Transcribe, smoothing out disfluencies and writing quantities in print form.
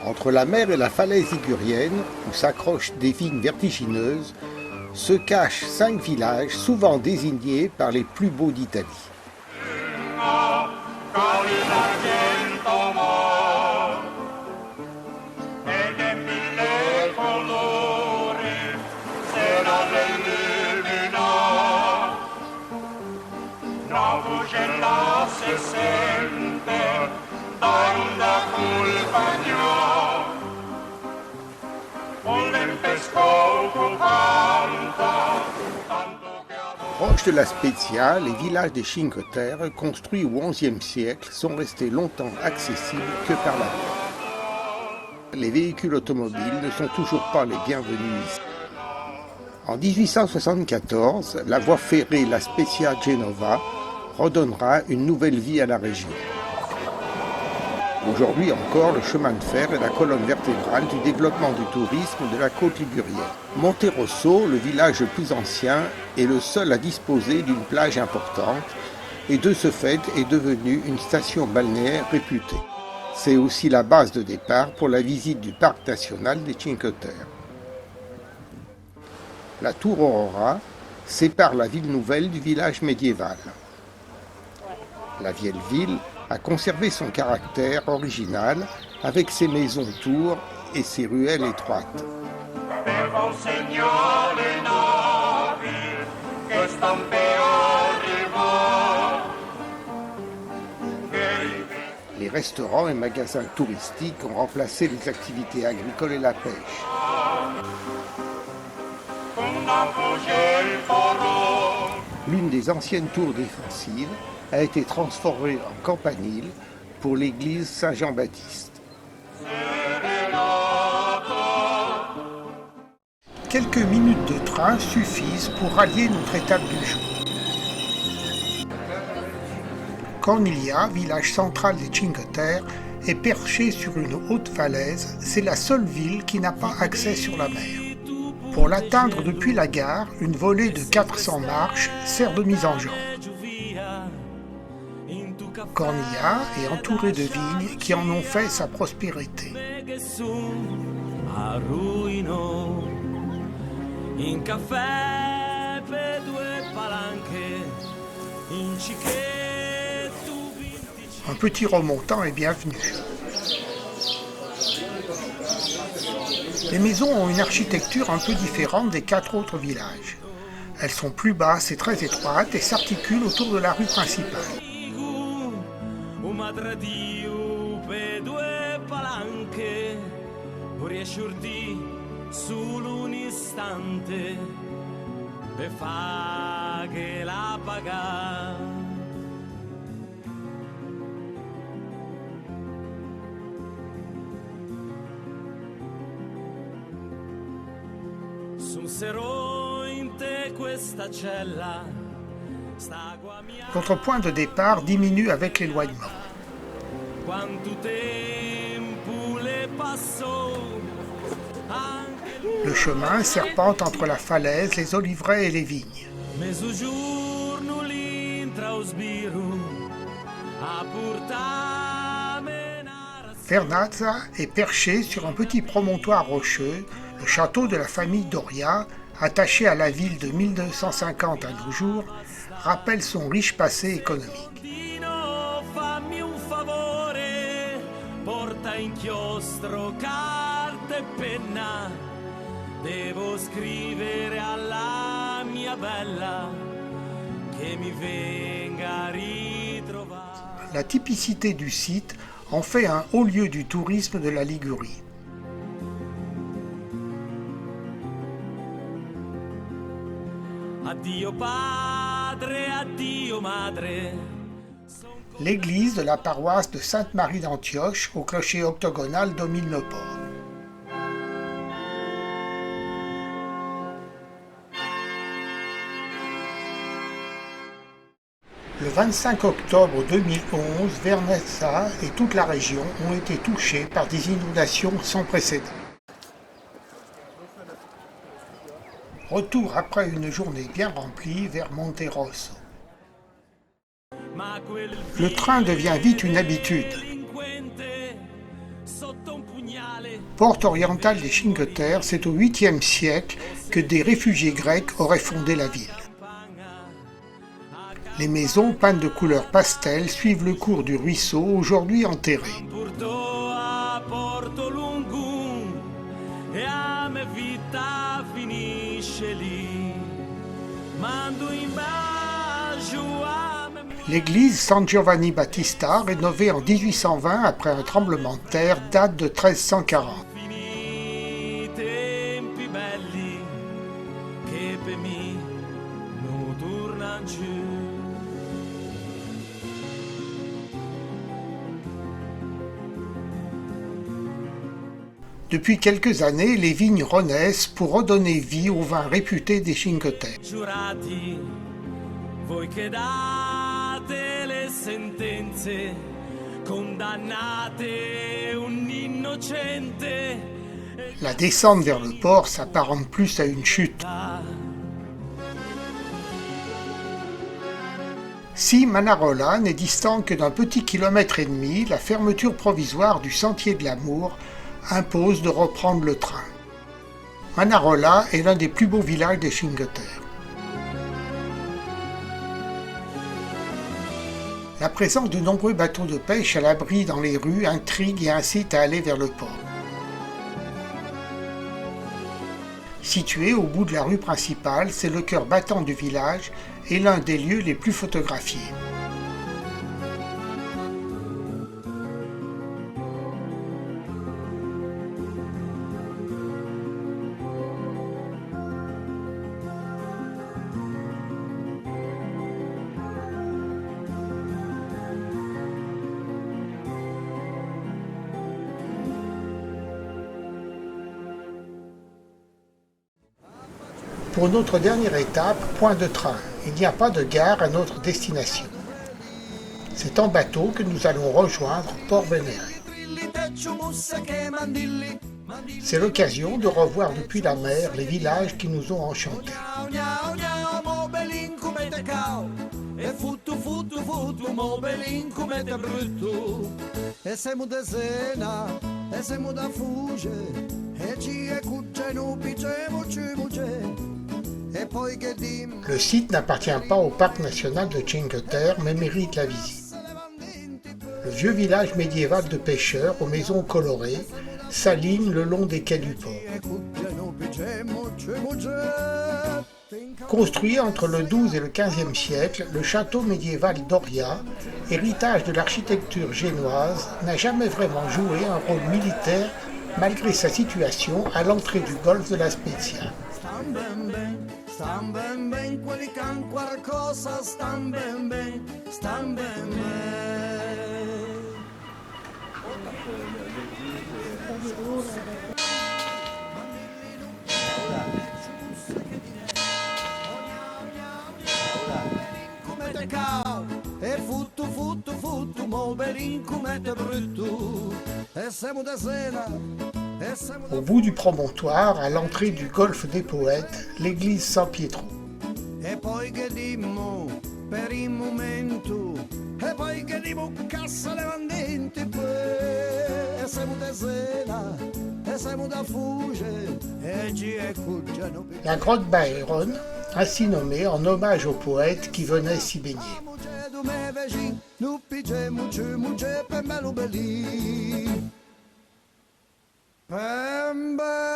Entre la mer et la falaise ligurienne, où s'accrochent des vignes vertigineuses, se cachent 5 villages souvent désignés par les plus beaux d'Italie. Proches de la Spezia, les villages des Cinque Terre, construits au XIe siècle, sont restés longtemps accessibles que par la mer. Les véhicules automobiles ne sont toujours pas les bienvenus ici. En 1874, la voie ferrée La Spezia-Genova redonnera une nouvelle vie à la région. Aujourd'hui encore, le chemin de fer est la colonne vertébrale du développement du tourisme de la côte ligurienne. Monterosso, le village le plus ancien, est le seul à disposer d'une plage importante et de ce fait est devenu une station balnéaire réputée. C'est aussi la base de départ pour la visite du parc national des Cinque Terre. La tour Aurora sépare la ville nouvelle du village médiéval. La vieille ville a conservé son caractère original avec ses maisons-tours et ses ruelles étroites. Les restaurants et magasins touristiques ont remplacé les activités agricoles et la pêche. L'une des anciennes tours défensives a été transformée en campanile pour l'église Saint-Jean-Baptiste. Quelques minutes de train suffisent pour rallier notre étape du jour. Corniglia, village central des Cinque Terre, est perché sur une haute falaise. C'est la seule ville qui n'a pas accès sur la mer. Pour l'atteindre depuis la gare, une volée de 400 marches sert de mise en jambe. Corniglia est entourée de vignes qui en ont fait sa prospérité. Un petit remontant est bienvenu. Les maisons ont une architecture un peu différente des 4 autres villages. Elles sont plus basses et très étroites et s'articulent autour de la rue principale. Notre point de départ diminue avec l'éloignement. Le chemin serpente entre la falaise, les oliveraies et les vignes. Vernazza est perché sur un petit promontoire rocheux, le château de la famille Doria, attaché à la ville de 1250 à nos jours, rappelle son riche passé économique. La typicité du site en fait un haut lieu du tourisme de la Ligurie. L'église de la paroisse de Sainte-Marie d'Antioche, au clocher octogonal, domine le port. Le 25 octobre 2011, Vernazza et toute la région ont été touchés par des inondations sans précédent. Retour après une journée bien remplie vers Monterosso. Le train devient vite une habitude. Porte orientale des Cinque Terre, c'est au 8e siècle que des réfugiés grecs auraient fondé la ville. Les maisons, peintes de couleur pastel, suivent le cours du ruisseau, aujourd'hui enterré. L'église San Giovanni Battista, rénovée en 1820 après un tremblement de terre, date de 1340. Depuis quelques années, les vignes renaissent pour redonner vie au vin réputé des Cinque Terre. La descente vers le port s'apparente plus à une chute. Si Manarola n'est distant que d'un petit kilomètre et demi, la fermeture provisoire du sentier de l'amour impose de reprendre le train. Manarola est l'un des plus beaux villages des Cinque Terre. La présence de nombreux bateaux de pêche à l'abri dans les rues intrigue et incite à aller vers le port. Situé au bout de la rue principale, c'est le cœur battant du village et l'un des lieux les plus photographiés. Pour notre dernière étape, point de train. Il n'y a pas de gare à notre destination. C'est en bateau que nous allons rejoindre Port Venere. C'est l'occasion de revoir depuis la mer les villages qui nous ont enchantés. Le site n'appartient pas au parc national de Cinque Terre, mais mérite la visite. Le vieux village médiéval de pêcheurs aux maisons colorées s'aligne le long des quais du port. Construit entre le XII et le XVe siècle, le château médiéval d'Oria, héritage de l'architecture génoise, n'a jamais vraiment joué un rôle militaire malgré sa situation à l'entrée du golfe de la Spezia. Au bout du promontoire, à l'entrée du golfe des Poètes, l'église San Pietro. La grotte Byron, ainsi nommée en hommage aux poètes qui venaient s'y baigner. Pembelu,